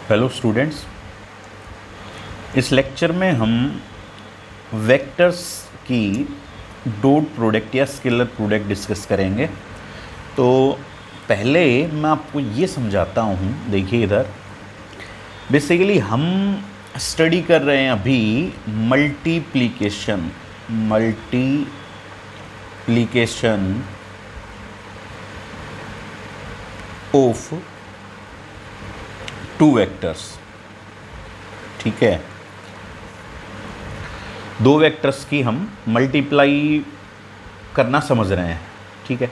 Hello students, इस lecture में हम वेक्टर्स की डॉट प्रोडक्ट या स्केलर प्रोडक्ट डिस्कस करेंगे। तो पहले मैं आपको ये समझाता हूँ। देखिए इधर बेसिकली हम स्टडी कर रहे हैं अभी मल्टीप्लिकेशन ऑफ टू वेक्टर्स। ठीक है, दो वेक्टर्स की हम मल्टीप्लाई करना समझ रहे हैं। ठीक है,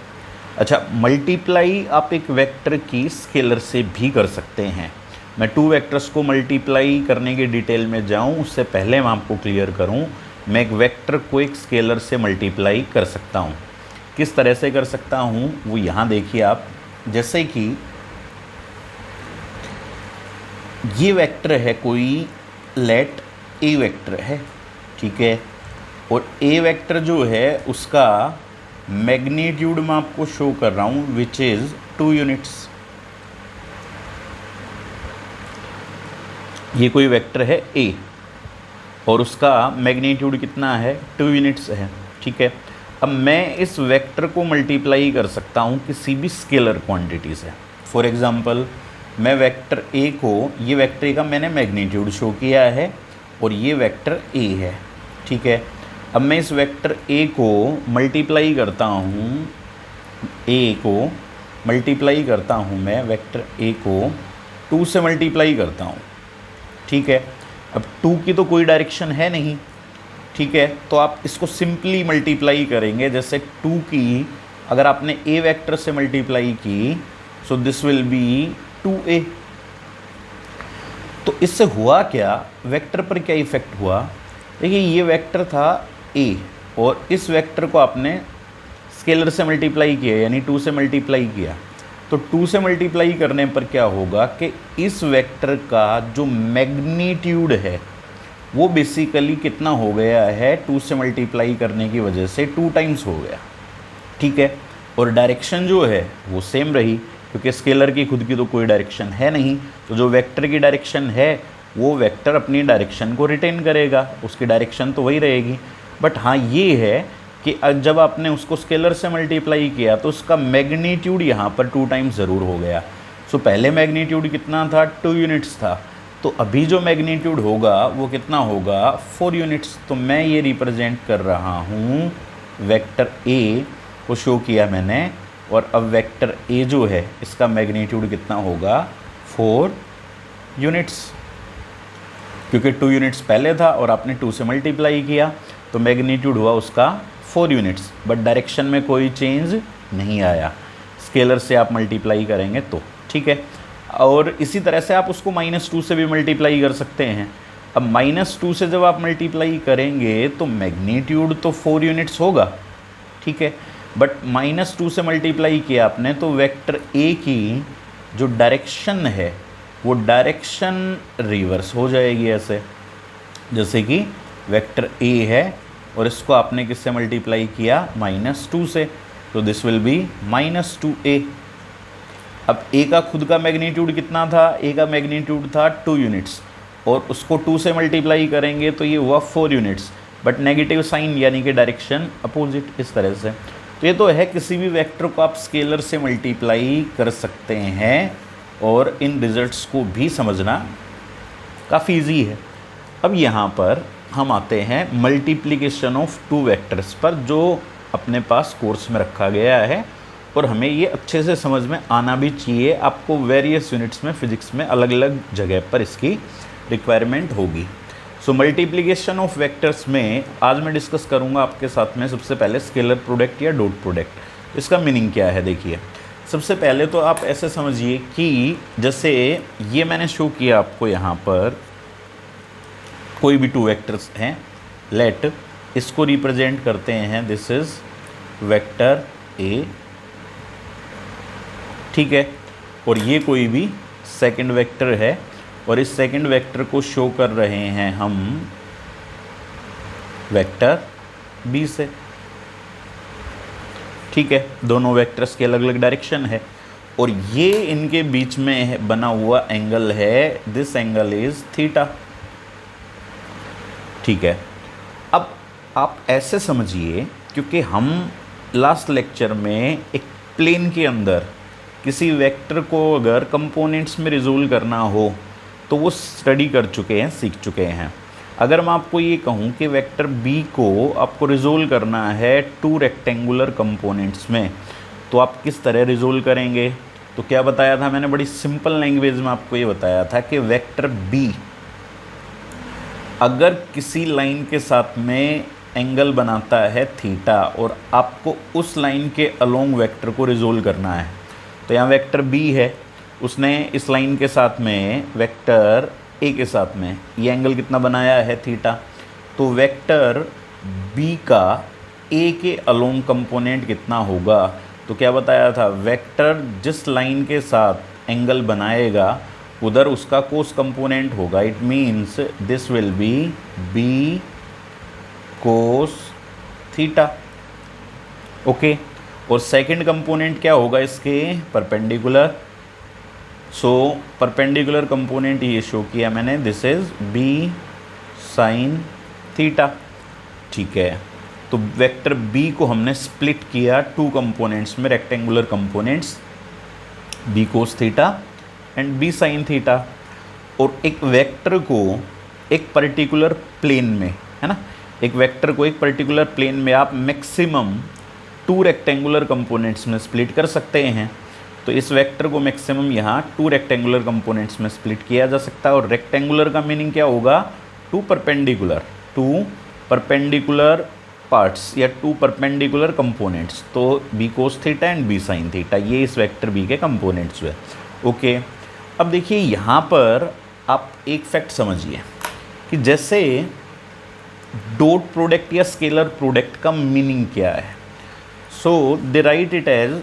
अच्छा, मल्टीप्लाई आप एक वेक्टर की स्केलर से भी कर सकते हैं। मैं टू वेक्टर्स को मल्टीप्लाई करने की डिटेल में जाऊं उससे पहले मैं आपको क्लियर करूं, मैं एक वेक्टर को एक स्केलर से मल्टीप्लाई कर सकता हूं। किस तरह से कर सकता हूं वो यहाँ देखिए आप। जैसे कि ये वेक्टर है कोई, लेट ए वेक्टर है। ठीक है, और ए वेक्टर जो है उसका मैग्नीट्यूड मैं आपको शो कर रहा हूँ विच इज़ 2 यूनिट्स। ये कोई वेक्टर है ए और उसका मैग्नीट्यूड कितना है, 2 यूनिट्स है। ठीक है, अब मैं इस वेक्टर को मल्टीप्लाई कर सकता हूँ किसी भी स्केलर क्वांटिटी से। फॉर एग्जांपल मैं वेक्टर ए को, ये वेक्टर ए का मैंने मैग्नीट्यूड शो किया है और ये वेक्टर ए है। ठीक है, अब मैं इस वेक्टर ए को मल्टीप्लाई करता हूँ, ए को मल्टीप्लाई करता हूँ, मैं वेक्टर ए को 2 से मल्टीप्लाई करता हूँ। ठीक है, अब 2 की तो कोई डायरेक्शन है नहीं। ठीक है, तो आप इसको सिंपली मल्टीप्लाई करेंगे। जैसे 2 की अगर आपने ए वेक्टर से मल्टीप्लाई की, so this will B 2a। तो इससे हुआ क्या, वेक्टर पर क्या इफेक्ट हुआ। देखिए ये वेक्टर था a और इस वेक्टर को आपने स्केलर से मल्टीप्लाई किया, यानी 2 से मल्टीप्लाई किया। तो 2 से मल्टीप्लाई करने पर क्या होगा कि इस वेक्टर का जो मैग्नीट्यूड है वो बेसिकली कितना हो गया है, 2 से मल्टीप्लाई करने की वजह से 2 टाइम्स हो गया। ठीक है, और डायरेक्शन जो है वो सेम रही, क्योंकि स्केलर की खुद की तो कोई डायरेक्शन है नहीं। तो जो वेक्टर की डायरेक्शन है वो वेक्टर अपनी डायरेक्शन को रिटेन करेगा, उसकी डायरेक्शन तो वही रहेगी। बट हाँ ये है कि जब आपने उसको स्केलर से मल्टीप्लाई किया तो उसका मैग्नीट्यूड यहाँ पर 2 टाइम्स ज़रूर हो गया। सो पहले मैग्नीट्यूड कितना था, 2 यूनिट्स था। तो अभी जो मैग्नीट्यूड होगा वो कितना होगा, 4 यूनिट्स। तो मैं ये रिप्रेजेंट कर रहा हूँ, वेक्टर ए को शो किया मैंने, और अब वेक्टर ए जो है इसका मैग्नीट्यूड कितना होगा, 4 यूनिट्स। क्योंकि 2 यूनिट्स पहले था और आपने 2 से मल्टीप्लाई किया तो मैग्नीट्यूड हुआ उसका 4 यूनिट्स। बट डायरेक्शन में कोई चेंज नहीं आया, स्केलर से आप मल्टीप्लाई करेंगे तो। ठीक है, और इसी तरह से आप उसको -2 से भी मल्टीप्लाई कर सकते हैं। अब -2 से जब आप मल्टीप्लाई करेंगे तो मैग्नीट्यूड तो 4 यूनिट्स होगा। ठीक है, बट -2 से मल्टीप्लाई किया आपने तो वेक्टर ए की जो डायरेक्शन है वो डायरेक्शन रिवर्स हो जाएगी। ऐसे जैसे कि वेक्टर ए है और इसको आपने किससे मल्टीप्लाई किया, -2 से, तो दिस विल बी -2a। अब ए का खुद का मैग्नीट्यूड कितना था, ए का मैग्नीट्यूड था 2 यूनिट्स और उसको 2 से मल्टीप्लाई करेंगे तो ये हुआ 4 यूनिट्स, बट नेगेटिव साइन यानी कि डायरेक्शन अपोजिट, इस तरह से। तो ये तो है, किसी भी वेक्टर को आप स्केलर से मल्टीप्लाई कर सकते हैं और इन रिजल्ट्स को भी समझना काफ़ी ईजी है। अब यहाँ पर हम आते हैं मल्टीप्लिकेशन ऑफ 2 वेक्टर्स पर, जो अपने पास कोर्स में रखा गया है और हमें ये अच्छे से समझ में आना भी चाहिए। आपको वेरियस यूनिट्स में, फिजिक्स में अलग अलग जगह पर इसकी रिक्वायरमेंट होगी। सो मल्टीप्लिकेशन ऑफ वेक्टर्स में आज मैं डिस्कस करूंगा आपके साथ में सबसे पहले स्केलर प्रोडक्ट या डॉट प्रोडक्ट। इसका मीनिंग क्या है, देखिए सबसे पहले तो आप ऐसे समझिए कि जैसे ये मैंने शो किया आपको, यहाँ पर कोई भी 2 वेक्टर्स हैं, लेट इसको रिप्रेजेंट करते हैं, दिस इज वेक्टर ए। ठीक है, और ये कोई भी सेकंड वेक्टर है और इस सेकंड वेक्टर को शो कर रहे हैं हम वेक्टर बी से। ठीक है, दोनों वेक्टर्स की अलग अलग डायरेक्शन है। और ये इनके बीच में बना हुआ एंगल है, दिस एंगल इज थीटा। ठीक है, अब आप ऐसे समझिए, क्योंकि हम लास्ट लेक्चर में एक प्लेन के अंदर किसी वेक्टर को अगर कंपोनेंट्स में रिजोल्व करना हो तो वो स्टडी कर चुके हैं, सीख चुके हैं। अगर मैं आपको ये कहूँ कि वेक्टर बी को आपको रिजोल्व करना है टू रेक्टेंगुलर कंपोनेंट्स में, तो आप किस तरह रिजोल्व करेंगे? तो क्या बताया था मैंने? बड़ी सिंपल लैंग्वेज में आपको ये बताया था कि वेक्टर बी अगर किसी लाइन के साथ में एंगल बनाता है थीटा और आपको उस लाइन के अलोंग वेक्टर को रिजोल्व करना है, तो यहाँ वेक्टर बी है, उसने इस लाइन के साथ में वेक्टर ए के साथ में ये एंगल कितना बनाया है? थीटा। तो वेक्टर बी का ए के अलोंग कंपोनेंट कितना होगा? तो क्या बताया था? वेक्टर जिस लाइन के साथ एंगल बनाएगा उधर उसका कोस कंपोनेंट होगा। It means this will be B cos theta. Okay, और सेकंड कंपोनेंट क्या होगा इसके? परपेंडिकुलर। सो परपेंडिकुलर कंपोनेंट ये शो किया मैंने, this is B sine theta. ठीक है, तो वेक्टर बी को हमने स्प्लिट किया टू कंपोनेंट्स में, rectangular components, B cos theta and B sine theta. और एक वेक्टर को एक पर्टिकुलर प्लेन में, है ना, एक वेक्टर को एक पर्टिकुलर प्लेन में आप मैक्सिमम टू रेक्टेंगुलर कंपोनेंट्स में स्प्लिट कर सकते हैं। तो इस वेक्टर को मैक्सिमम यहाँ टू रेक्टेंगुलर कंपोनेंट्स में स्प्लिट किया जा सकता है। और रेक्टेंगुलर का मीनिंग क्या होगा? टू परपेंडिकुलर पार्ट्स या टू परपेंडिकुलर कंपोनेंट्स। तो B cos theta and B sine theta, ये इस वेक्टर बी के कंपोनेंट्स हुए। ओके, अब देखिए यहाँ पर आप एक फैक्ट समझिए कि जैसे डॉट प्रोडक्ट या स्केलर प्रोडक्ट का मीनिंग क्या है। सो दे राइट इट एज,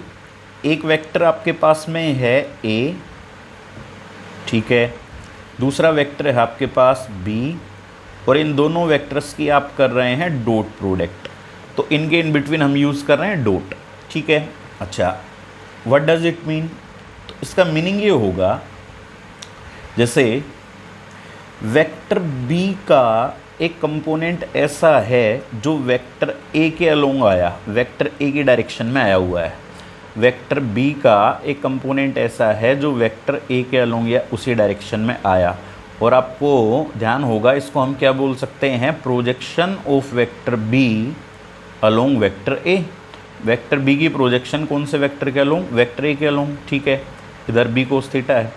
एक वेक्टर आपके पास में है ए, ठीक है, दूसरा वेक्टर है आपके पास बी, और इन दोनों वेक्टर्स की आप कर रहे हैं डॉट प्रोडक्ट। तो इनके इन बिटवीन हम यूज़ कर रहे हैं डॉट। ठीक है, अच्छा, व्हाट डज इट मीन? तो इसका मीनिंग ये होगा, जैसे वेक्टर बी का एक कंपोनेंट ऐसा है जो वेक्टर ए के अलोंग आया, वेक्टर ए की डायरेक्शन में आया हुआ है। वेक्टर बी का एक कंपोनेंट ऐसा है जो वेक्टर ए के अलोंग या उसी डायरेक्शन में आया। और आपको ध्यान होगा, इसको हम क्या बोल सकते हैं? Projection of vector B along vector A. Vector B की प्रोजेक्शन कौन से वेक्टर के अलोंग? वेक्टर ए के अलोंग। ठीक है, इधर बी कोस थीटा है।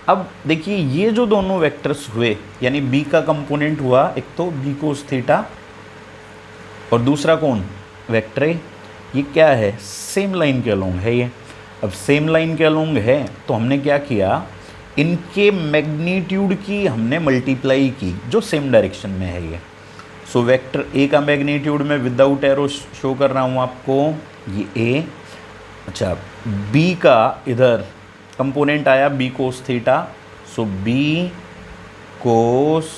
अब देखिए ये जो दोनों वेक्टर्स हुए, यानी बी का कंपोनेंट हुआ एक तो बी कोस थीटा और दूसरा कौन? Vector A. ये क्या है? सेम लाइन के अलोंग है ये। अब सेम लाइन के अलोंग है तो हमने क्या किया? इनके मैग्नीट्यूड की हमने मल्टीप्लाई की जो सेम डायरेक्शन में है ये। सो वेक्टर ए का मैग्नीट्यूड में विदाउट एरो शो कर रहा हूँ आपको, ये ए। अच्छा, बी का इधर कंपोनेंट आया बी कोस थीटा, सो बी कोस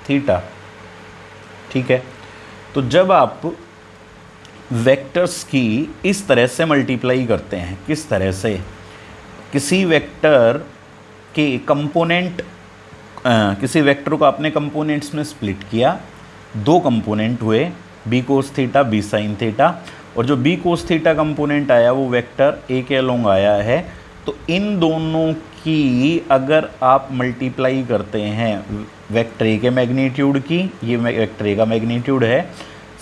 थीटा। ठीक है, तो जब आप वेक्टर्स की इस तरह से मल्टीप्लाई करते हैं, किस तरह से? किसी वेक्टर के कंपोनेंट, किसी वेक्टर को आपने कंपोनेंट्स में स्प्लिट किया, दो कंपोनेंट हुए, B cos theta B sine theta, और जो बी कोस थीटा कंपोनेंट आया वो वेक्टर ए के अलोंग आया है। तो इन दोनों की अगर आप मल्टीप्लाई करते हैं वेक्टर ए के मैग्नीट्यूड की, ये वेक्टर ए का मैग्नीट्यूड है,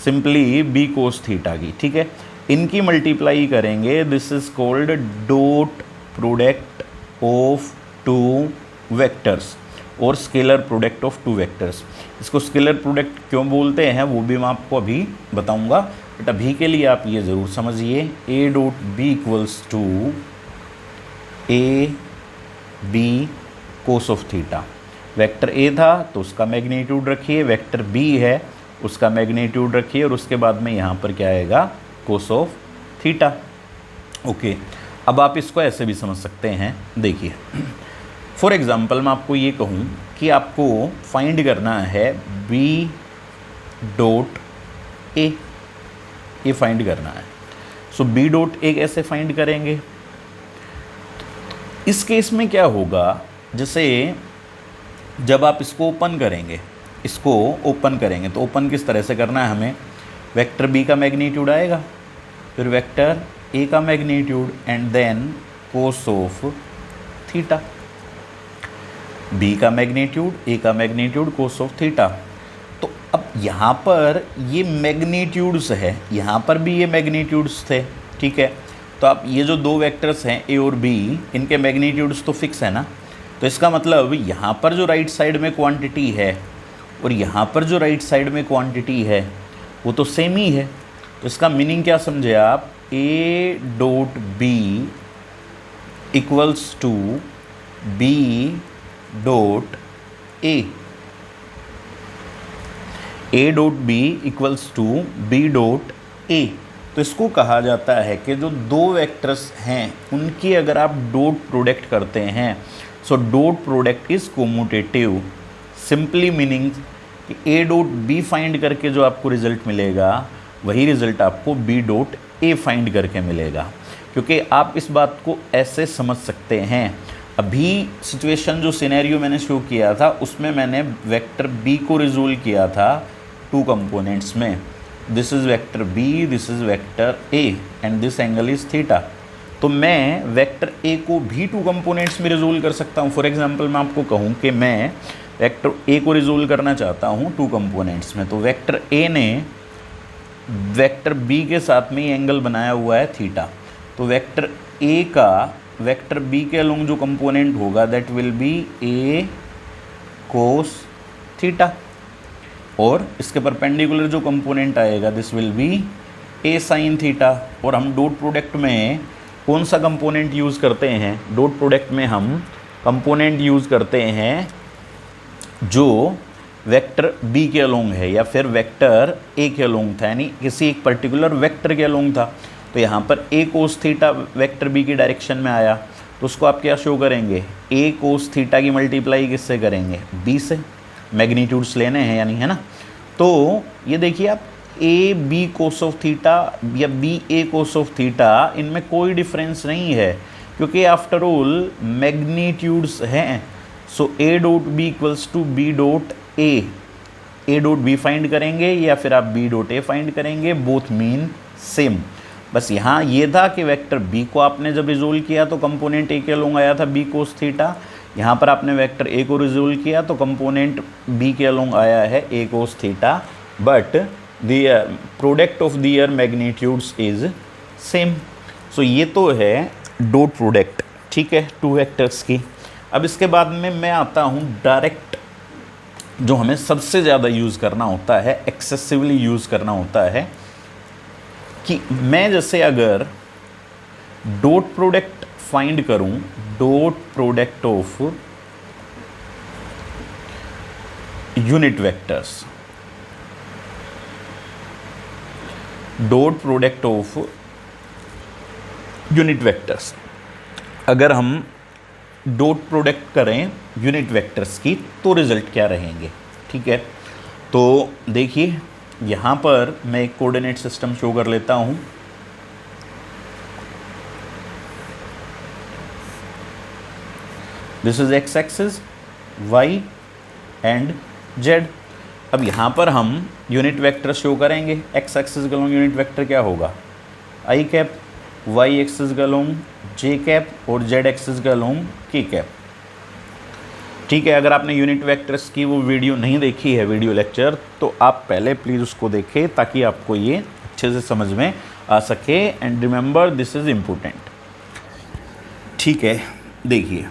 सिंपली बी कोस थीटा की, ठीक है, इनकी मल्टीप्लाई करेंगे, this is called dot product of two vectors और scalar product of two vectors. इसको स्केलर प्रोडक्ट क्यों बोलते हैं वो भी मैं आपको अभी बताऊंगा, बट अभी के लिए आप ये ज़रूर समझिए, A dot B equals to A B cos of theta. Vector A था तो उसका मैग्नीट्यूड रखिए, वेक्टर बी है उसका मैग्नीट्यूड रखिए, और उसके बाद में यहाँ पर क्या आएगा? कोस ऑफ थीटा। ओके, अब आप इसको ऐसे भी समझ सकते हैं, देखिए फॉर एग्जांपल मैं आपको ये कहूँ कि आपको फाइंड करना है बी डॉट ए, ये फाइंड करना है। सो बी डॉट ए कैसे फाइंड करेंगे? इस केस में क्या होगा, जैसे जब आप इसको ओपन करेंगे तो ओपन किस तरह से करना है हमें, वेक्टर बी का मैग्नीट्यूड आएगा, फिर वेक्टर ए का magnitude and then cos of theta, B का मैग्नीट्यूड, ए का मैग्नीट्यूड, कोस ऑफ थीटा। तो अब यहाँ पर ये मैग्नीट्यूड्स है, यहाँ पर भी ये मैग्नीट्यूड्स थे, ठीक है। तो अब ये जो दो वेक्टर्स हैं ए और बी, इनके मैग्नीट्यूड्स तो फिक्स है ना, तो इसका मतलब यहाँ पर जो राइट साइड में क्वांटिटी है और यहाँ पर जो राइट साइड में क्वांटिटी है वो तो सेम ही है। तो इसका मीनिंग क्या समझे आप, A dot B equals to B dot A, A dot B equals to B dot A. तो इसको कहा जाता है कि जो दो वेक्टर्स हैं उनकी अगर आप डॉट प्रोडक्ट करते हैं, so dot product is commutative, simply meaning कि ए डॉट बी फाइंड करके जो आपको रिजल्ट मिलेगा वही रिजल्ट आपको बी डॉट ए फाइंड करके मिलेगा। क्योंकि आप इस बात को ऐसे समझ सकते हैं, अभी सिचुएशन जो सिनेरियो मैंने शो किया था उसमें मैंने वेक्टर बी को रिजोल्व किया था टू कंपोनेंट्स में, this is vector B, this is vector A and this angle is theta. तो मैं वेक्टर ए को भी टू कंपोनेंट्स में रिजोल्व कर सकता हूँ। फॉर एग्जांपल मैं आपको कहूँ कि मैं वेक्टर ए को रिजोल्व करना चाहता हूँ टू कंपोनेंट्स में, तो वेक्टर ए ने वेक्टर बी के साथ में ये एंगल बनाया हुआ है थीटा, तो वेक्टर ए का वेक्टर बी के अलोंग जो कंपोनेंट होगा that will be A cos theta, और इसके परपेंडिकुलर जो कंपोनेंट आएगा this will B A sign theta. और हम डॉट प्रोडक्ट में कौन सा कंपोनेंट यूज़ करते हैं, डॉट प्रोडक्ट में हम कंपोनेंट यूज़ करते हैं जो वेक्टर बी के अलोंग है या फिर वेक्टर ए के अलोंग था, यानी किसी एक पर्टिकुलर वेक्टर के अलोंग था। तो यहाँ पर ए कोस थीटा वेक्टर बी की डायरेक्शन में आया, तो उसको आप क्या शो करेंगे, ए कोस थीटा की मल्टीप्लाई किससे करेंगे, बी से, मैग्नीट्यूड्स लेने हैं यानी, है ना। तो ये देखिए आप A B cos of theta या B A cos of theta, इनमें कोई डिफरेंस नहीं है क्योंकि आफ्टर ऑल मैग्नीट्यूड्स हैं। So A dot B equals to B dot A, A dot B find करेंगे या फिर आप बी डॉट ए फाइंड करेंगे, बोथ मीन सेम। बस यहाँ ये था कि वेक्टर बी को आपने जब रिजोल्व किया तो कंपोनेंट ए के अलोंग आया था बी कोस थीटा, यहाँ पर आपने वेक्टर ए को रिजोल्व किया तो कंपोनेंट बी के अलोंग आया है A cos theta, but the product of their magnitudes is same. So ये तो है डॉट प्रोडक्ट, ठीक है, टू वेक्टर्स की। अब इसके बाद में मैं आता हूँ डायरेक्ट, जो हमें सबसे ज़्यादा यूज़ करना होता है, एक्सेसिवली यूज़ करना होता है, कि मैं जैसे अगर डॉट प्रोडक्ट फाइंड करूं, dot product of unit vectors, dot product of unit vectors, अगर हम डॉट प्रोडक्ट करें यूनिट वेक्टर्स की तो रिजल्ट क्या रहेंगे, ठीक है। तो देखिए यहाँ पर मैं एक कोऑर्डिनेट सिस्टम शो कर लेता हूँ। This is X axis, Y and Z. अब यहाँ पर हम यूनिट वेक्टर शो करेंगे, एक्स एक्सिस का लॉन्ग यूनिट वेक्टर क्या होगा, आई कैप, वाई एक्सिस का लॉन्ग जे कैप और जेड एक्सिस का लॉन्ग के कैप, ठीक है। अगर आपने यूनिट वेक्टर्स की वो वीडियो नहीं देखी है, वीडियो लेक्चर, तो आप पहले प्लीज़ उसको देखें ताकि आपको ये अच्छे से समझ में आ सके। And remember this is important, ठीक है। देखिए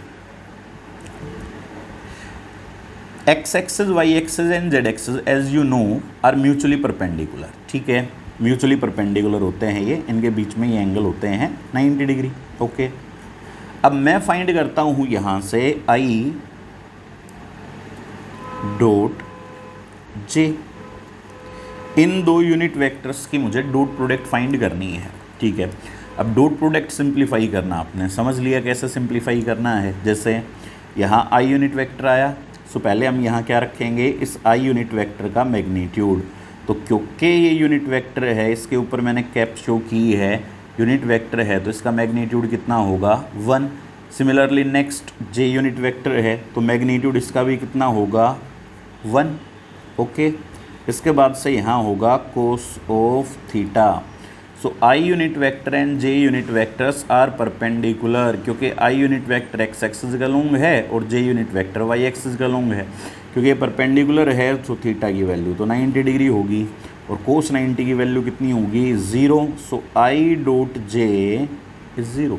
X axis, Y axis and Z axis as you know are mutually perpendicular, ठीक है, म्यूचुअली परपेंडिकुलर होते हैं ये, इनके बीच में ये एंगल होते हैं 90 डिग्री, ओके। अब मैं फाइंड करता हूँ यहाँ से आई डॉट जे, इन दो यूनिट वेक्टर्स की मुझे डॉट प्रोडक्ट फाइंड करनी है, ठीक है। अब डॉट प्रोडक्ट सिंप्लीफाई करना आपने समझ लिया कैसे सिंप्लीफाई करना है। जैसे यहाँ आई यूनिट वेक्टर आया, सो पहले हम यहाँ क्या रखेंगे, इस आई यूनिट वेक्टर का मैग्नीट्यूड। तो क्योंकि ये यूनिट वेक्टर है, इसके ऊपर मैंने कैप शो की है, यूनिट वेक्टर है, तो इसका मैग्नीट्यूड कितना होगा 1। सिमिलरली नेक्स्ट जे यूनिट वेक्टर है, तो मैग्नीट्यूड इसका भी कितना होगा 1। ओके, इसके बाद से यहाँ होगा cos of theta. So I unit vector and J unit vectors are perpendicular, क्योंकि I unit vector X axis का लॉन्ग है और J unit vector Y axis का लॉन्ग है। क्योंकि ये परपेंडिकुलर है तो थीटा की वैल्यू तो 90 डिग्री होगी और कोस 90 की वैल्यू कितनी होगी 0। So I dot J is 0।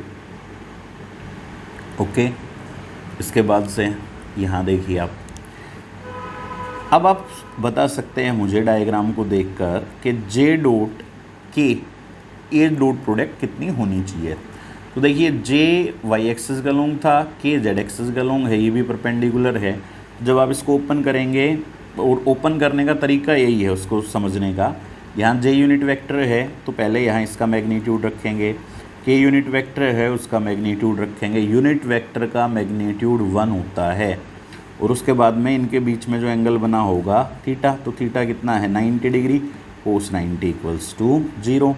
Okay, इसके बाद से यहाँ देखिए आप, अब आप बता सकते हैं मुझे डायग्राम को देखकर कि जे डॉट के ए डॉट प्रोडक्ट कितनी होनी चाहिए। तो देखिए जे वाई एक्सिस का लॉन्ग था, के जेड एक्सिस का लॉन्ग है, ये भी परपेंडिकुलर है। जब आप इसको ओपन करेंगे, और ओपन करने का तरीका यही है उसको समझने का, यहाँ जे यूनिट वेक्टर है तो पहले यहाँ इसका मैग्नीट्यूड रखेंगे, के यूनिट वेक्टर है उसका मैग्नीट्यूड रखेंगे। यूनिट वेक्टर का मैग्नीट्यूड 1 होता है और उसके बाद में इनके बीच में जो एंगल बना होगा थीटा, तो थीटा कितना है 90 डिग्री, कोस 90 इक्वल्स टू 0।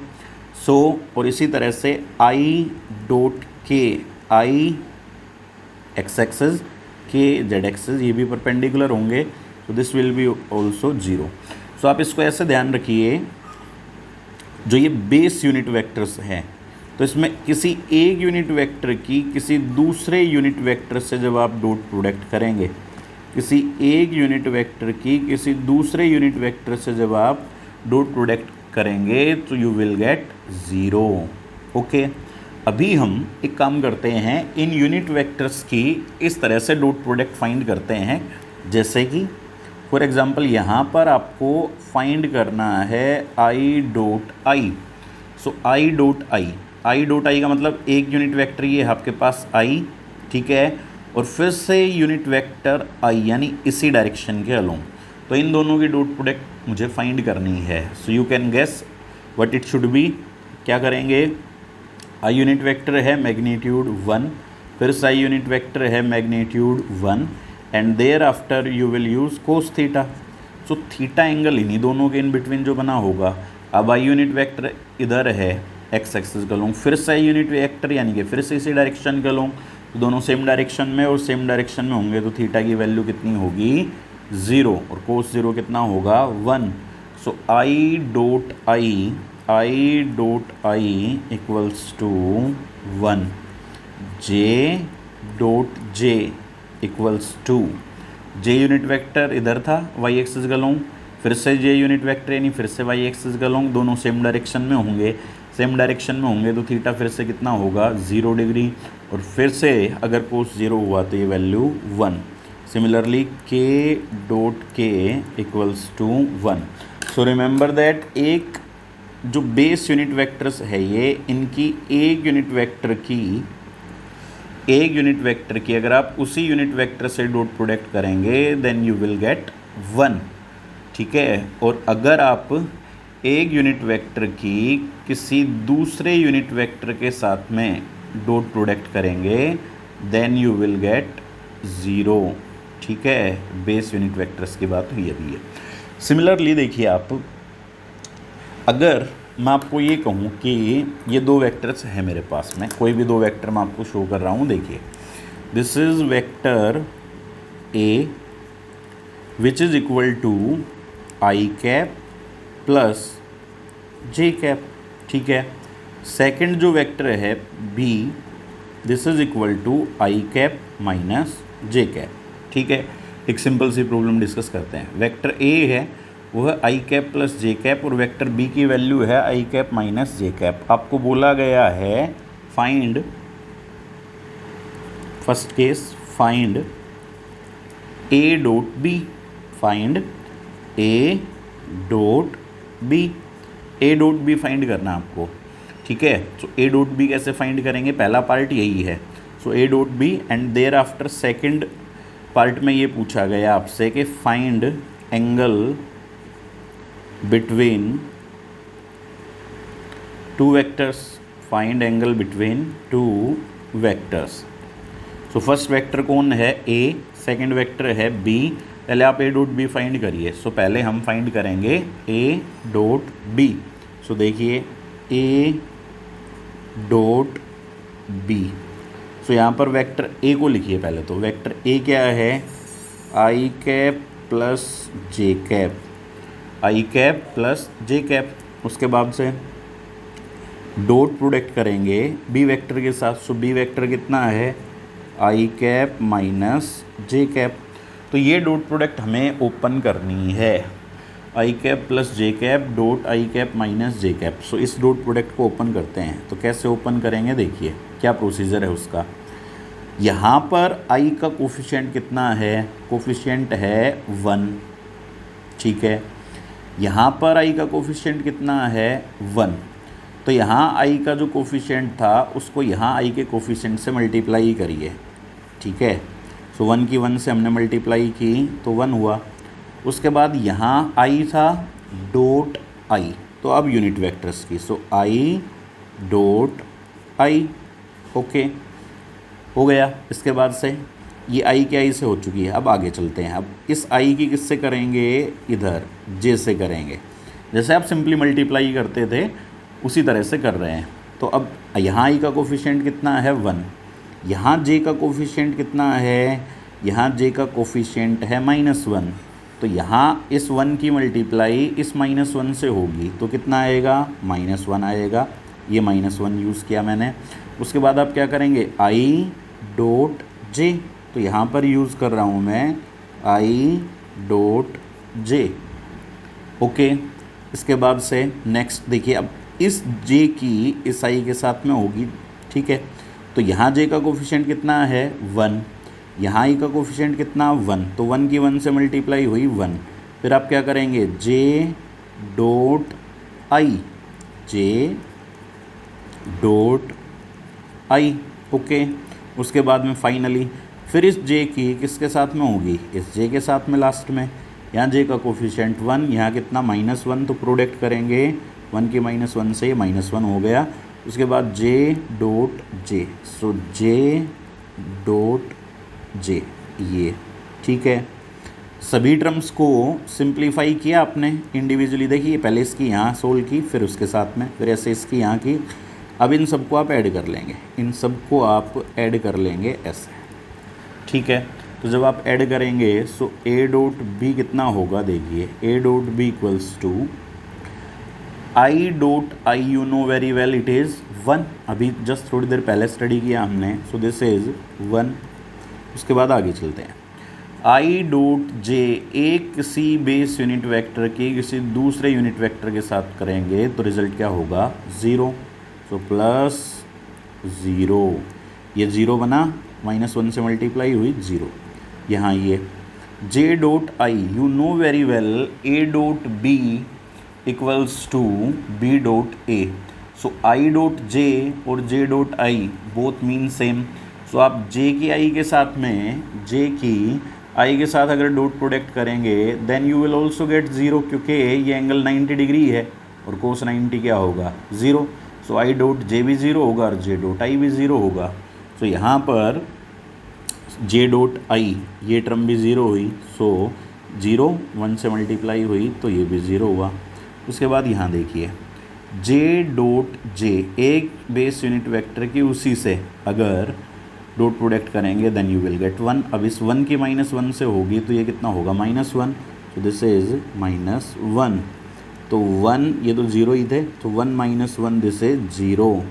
सो और इसी तरह से आई डॉट के, आई एक्स एक्सिस, के जेड एक्सिस, ये भी परपेंडिकुलर होंगे, तो दिस विल बी ऑल्सो 0। सो आप इसको ऐसे ध्यान रखिए, जो ये बेस यूनिट वेक्टर्स हैं, तो इसमें किसी एक यूनिट वेक्टर की किसी दूसरे यूनिट वेक्टर से जब आप डॉट प्रोडक्ट करेंगे, किसी एक यूनिट वेक्टर की किसी दूसरे यूनिट वेक्टर से जब आप डॉट प्रोडक्ट करेंगे तो यू विल गेट 0। ओके, अभी हम एक काम करते हैं, इन यूनिट वेक्टर्स की इस तरह से डॉट प्रोडक्ट फाइंड करते हैं, जैसे कि फॉर एग्जांपल यहाँ पर आपको फाइंड करना है आई dot I. So I dot I, I dot आई का मतलब एक यूनिट वेक्टर ये है आपके पास आई, ठीक है, और फिर से यूनिट वेक्टर आई यानी इसी डायरेक्शन के अलोंग, तो इन दोनों की डॉट प्रोडक्ट मुझे फाइंड करनी है। So you can guess what it should be. क्या करेंगे, आई यूनिट वेक्टर है मैग्नीट्यूड 1, फिर से आई यूनिट वेक्टर है magnitude 1, and there after you will use cos theta. So theta angle इन्हीं दोनों के इन बिटवीन जो बना होगा। अब आई यूनिट वेक्टर इधर है एक्स एक्सिस का लॉन्ग, फिर से आई यूनिट वेक्टर यानी कि फिर से इसी डायरेक्शन का लॉन्ग, तो दोनों सेम डायरेक्शन में और सेम डायरेक्शन में होंगे, तो थीटा की वैल्यू कितनी होगी 0 और कोस 0 कितना होगा 1। So I dot I equals to 1, J dot J equals to, J unit vector इधर था वाई एक्सिस का लॉन्ग, फिर से जे यूनिट वेक्टर यानी फिर से वाई एक्सिस का लॉन्ग, दोनों सेम डायरेक्शन में होंगे, सेम डायरेक्शन में होंगे तो थीटा फिर से कितना होगा 0 डिग्री, और फिर से अगर कोस 0 हुआ तो ये value 1। Similarly K dot K equals to 1। So remember that एक जो बेस यूनिट वेक्टर्स है ये, इनकी एक यूनिट वेक्टर की अगर आप उसी यूनिट वेक्टर से डॉट प्रोडक्ट करेंगे देन यू विल गेट 1, ठीक है। और अगर आप एक यूनिट वेक्टर की किसी दूसरे यूनिट वेक्टर के साथ में डॉट प्रोडक्ट करेंगे देन यू विल गेट 0, ठीक है। बेस यूनिट वेक्टर्स की बात हुई अभी है। सिमिलरली देखिए आप, अगर मैं आपको ये कहूँ कि ये दो वेक्टर्स हैं मेरे पास में, कोई भी दो वेक्टर मैं आपको शो कर रहा हूँ, देखिए this is vector A which is equal to I cap plus J cap, ठीक है। सेकंड जो वेक्टर है B, this is equal to I cap minus J cap, ठीक है। एक सिंपल सी प्रॉब्लम डिस्कस करते हैं। वेक्टर ए है वो है I cap plus J cap और वेक्टर बी की वैल्यू है I cap minus J cap. आपको बोला गया है find, first case find A dot B, find A dot B, A dot B find करना आपको, ठीक है। सो ए डॉट बी कैसे फाइंड करेंगे, पहला पार्ट यही है। So A dot B and there after second part में ये पूछा गया आपसे कि find angle between two vectors, find angle between two vectors. So first vector कौन है ए, सेकंड वेक्टर है बी, पहले आप ए डॉट बी फाइंड करिए। सो पहले हम फाइंड करेंगे ए डॉट बी। सो देखिए ए डॉट बी, सो यहाँ पर वेक्टर ए को लिखिए पहले। तो वेक्टर ए क्या है, I cap plus J cap, I cap plus J cap. उसके बाद से डॉट प्रोडक्ट करेंगे बी वेक्टर के साथ। सो बी वेक्टर कितना है, I cap minus J cap. तो ये डॉट प्रोडक्ट हमें ओपन करनी है, I cap plus J cap dot I cap minus J cap. So इस डॉट प्रोडक्ट को ओपन करते हैं। तो कैसे ओपन करेंगे, देखिए क्या प्रोसीजर है उसका। यहाँ पर आई का कोफिशिएंट कितना है, कोफिशिएंट है 1, ठीक है। यहाँ पर आई का कोफिशिएंट कितना है 1। तो यहाँ आई का जो कोफिशिएंट था उसको यहाँ आई के कोफिशिएंट से मल्टीप्लाई करिए, ठीक है। सो 1 की 1 से हमने मल्टीप्लाई की तो 1 हुआ। उसके बाद यहाँ आई था डॉट आई, तो अब यूनिट वेक्टर्स की। सो आई डॉट आई, ओके हो गया। इसके बाद से ये आई के आई से हो चुकी है। अब आगे चलते हैं। अब इस आई की किससे करेंगे, इधर जे से करेंगे। जैसे आप सिंपली मल्टीप्लाई करते थे उसी तरह से कर रहे हैं। तो अब यहाँ आई का कोफिशिएंट कितना है 1, यहाँ जे का कोफिशिएंट कितना है, यहाँ जे का कोफिशिएंट है -1। तो यहाँ इस 1 की मल्टीप्लाई इस -1 से होगी तो कितना आएगा, -1 आएगा। ये -1 यूज़ किया मैंने। उसके बाद आप क्या करेंगे, आई डॉट जे। तो यहाँ पर यूज़ कर रहा हूँ मैं आई डॉट जे, ओके। इसके बाद से नेक्स्ट देखिए, अब इस जे की इस आई के साथ में होगी, ठीक है। तो यहाँ जे का कोफिशिएंट कितना है 1, यहाँ आई का कोफिशिएंट कितना 1। तो 1 की 1 से मल्टीप्लाई हुई 1। फिर आप क्या करेंगे, जे डॉट आई, जे डॉट आई, ओके। उसके बाद में फाइनली फिर इस जे की किसके साथ में होगी, इस जे के साथ में लास्ट में। यहाँ जे का कोफिशिएंट 1, यहाँ कितना -1। तो प्रोडक्ट करेंगे 1 की -1 से -1 हो गया। उसके बाद जे डॉट जे, सो जे डॉट जे, ये ठीक है। सभी टर्म्स को सिंप्लीफाई किया आपने इंडिविजुअली। देखिए पहले इसकी यहाँ सोल्व की, फिर उसके साथ में, फिर ऐसे इसकी यहाँ की। अब इन सबको आप ऐड कर लेंगे, इन सबको आप ऐड कर लेंगे ऐसे, ठीक है। तो जब आप ऐड करेंगे सो ए डॉट बी कितना होगा, देखिए A dot B equals to I dot I, you know very well it is 1। अभी जस्ट थोड़ी देर पहले स्टडी किया हमने, सो दिस इज़ 1। उसके बाद आगे चलते हैं। आई डॉट जे एक किसी बेस यूनिट वेक्टर के किसी दूसरे यूनिट वेक्टर के साथ करेंगे तो रिज़ल्ट क्या होगा, 0। सो +0, ये 0 बना, -1 से मल्टीप्लाई हुई 0। यहाँ ये J dot I, you know very well A dot B equals to B dot A. So I dot J और J dot I both mean same. So आप जे की आई के साथ में, जे की आई के साथ अगर डॉट प्रोडक्ट करेंगे then you will also get 0, क्योंकि ये एंगल 90 डिग्री है और कोस 90 क्या होगा, 0। सो आई डॉट जे भी 0 होगा और जे डॉट आई भी 0 होगा। सो यहाँ पर जे डॉट आई ये टर्म भी 0 हुई, सो 0 1 से मल्टीप्लाई हुई तो ये भी 0 हुआ। उसके बाद यहाँ देखिए जे डॉट जे एक बेस यूनिट वेक्टर की उसी से अगर डॉट प्रोडक्ट करेंगे देन यू विल गेट 1। अब इस 1 की -1 से होगी तो ये कितना होगा, -1। तो दिस इज़ -1। तो 1, ये तो 0 ही थे, तो 1 - 1 this is 0।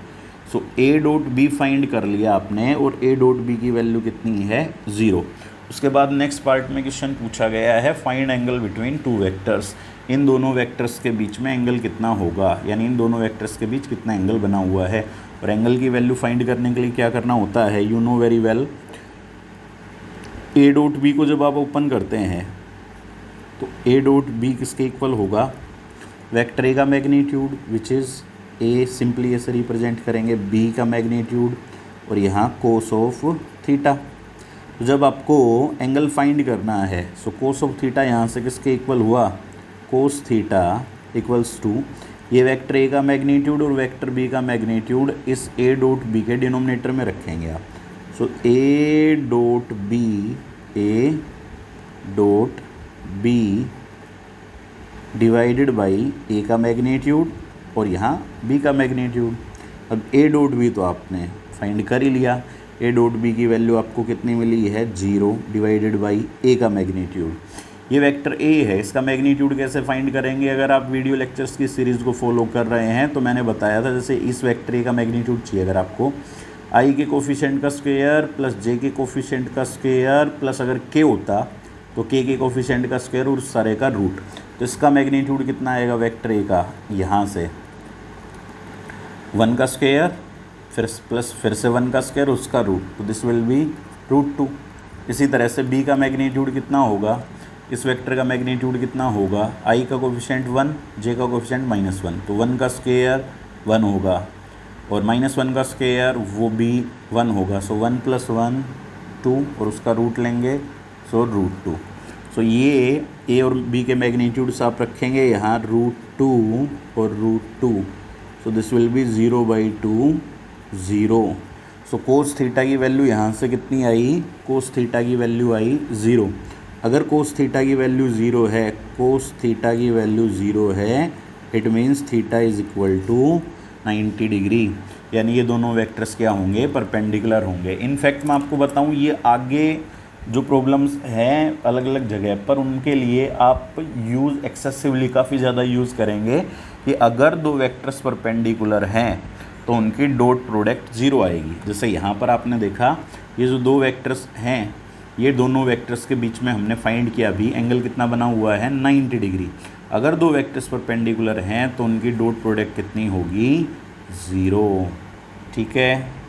So A dot B find कर लिया आपने और ए डॉट बी की वैल्यू कितनी है, 0। उसके बाद नेक्स्ट पार्ट में क्वेश्चन पूछा गया है find angle between two vectors. इन दोनों वेक्टर्स के बीच में एंगल कितना होगा, यानी इन दोनों वेक्टर्स के बीच कितना एंगल बना हुआ है। और एंगल की वैल्यू फाइंड करने के लिए क्या करना होता है, you know very well A dot B को जब आप ओपन करते हैं तो ए डॉट बी किसके इक्वल होगा, वेक्टर ए का magnitude which is A, simply ऐसे रिप्रेजेंट करेंगे बी का मैग्नीट्यूड और यहाँ कोस ऑफ थीटा। तो जब आपको एंगल फाइंड करना है सो कोस ऑफ थीटा यहाँ से किसके इक्वल हुआ, कोस थीटा इक्वल्स टू ये वेक्टर ए का मैग्नीट्यूड और वेक्टर बी का मैग्नीट्यूड इस ए डॉट बी के डिनोमिनेटर में रखेंगे आप। So A dot B divided by A का मैग्नीट्यूड और यहाँ बी का मैग्नीट्यूड। अब ए डॉट बी तो आपने फाइंड कर ही लिया, ए डॉट बी की वैल्यू आपको कितनी मिली है 0 डिवाइडेड बाई ए का मैग्नीट्यूड। ये वेक्टर ए है, इसका मैग्नीट्यूड कैसे फाइंड करेंगे? अगर आप वीडियो लेक्चर्स की सीरीज़ को फॉलो कर रहे हैं तो मैंने बताया था, जैसे इस वेक्टर ए का मैग्नीट्यूड चाहिए अगर आपको, आई के कोफिशिएंट का स्क्वायर प्लस जे के कोफिशिएंट का स्क्वायर प्लस अगर के होता तो के कोफिशिएंट का स्क्वायर और उस सारे का रूट। तो इसका मैग्नीट्यूड कितना आएगा वेक्टर ए का? यहाँ से 1 का स्क्वायर फिर से 1 का स्क्वायर उसका रूट, तो दिस विल बी √2। इसी तरह से बी का मैग्नीट्यूड कितना होगा? इस वेक्टर का मैग्नीट्यूड कितना होगा? आई का कोफिशिएंट 1, जे का कोफिशिएंट -1, तो 1 का स्क्वायर 1 होगा और -1 का स्क्वायर वो भी 1 होगा। सो 1 + 1 2 और उसका रूट लेंगे, सो √2। सो ये ए और बी के मैग्नीट्यूड्स आप रखेंगे यहाँ √2 और √2। So this will B 0/2 0। So cos theta की वैल्यू यहाँ से कितनी आई? कोस थीटा की वैल्यू आई 0। अगर कोस थीटा की वैल्यू 0 है, कोस थीटा की वैल्यू 0 है, it means theta is equal to 90 degree, यानी ये दोनों वेक्टर्स क्या होंगे? परपेंडिकुलर होंगे। इनफैक्ट मैं आपको बताऊं, ये आगे जो प्रॉब्लम्स हैं अलग अलग जगह पर, उनके लिए आप यूज़ एक्सेसिवली काफ़ी ज़्यादा यूज़ करेंगे कि अगर दो वेक्टर्स परपेंडिकुलर हैं तो उनकी डॉट प्रोडक्ट 0 आएगी। जैसे यहाँ पर आपने देखा, ये जो दो वेक्टर्स हैं, ये दोनों वेक्टर्स के बीच में हमने फाइंड किया अभी एंगल कितना बना हुआ है? 90 डिग्री। अगर दो वेक्टर्स परपेंडिकुलर हैं तो उनकी डॉट प्रोडक्ट कितनी होगी? 0। ठीक है।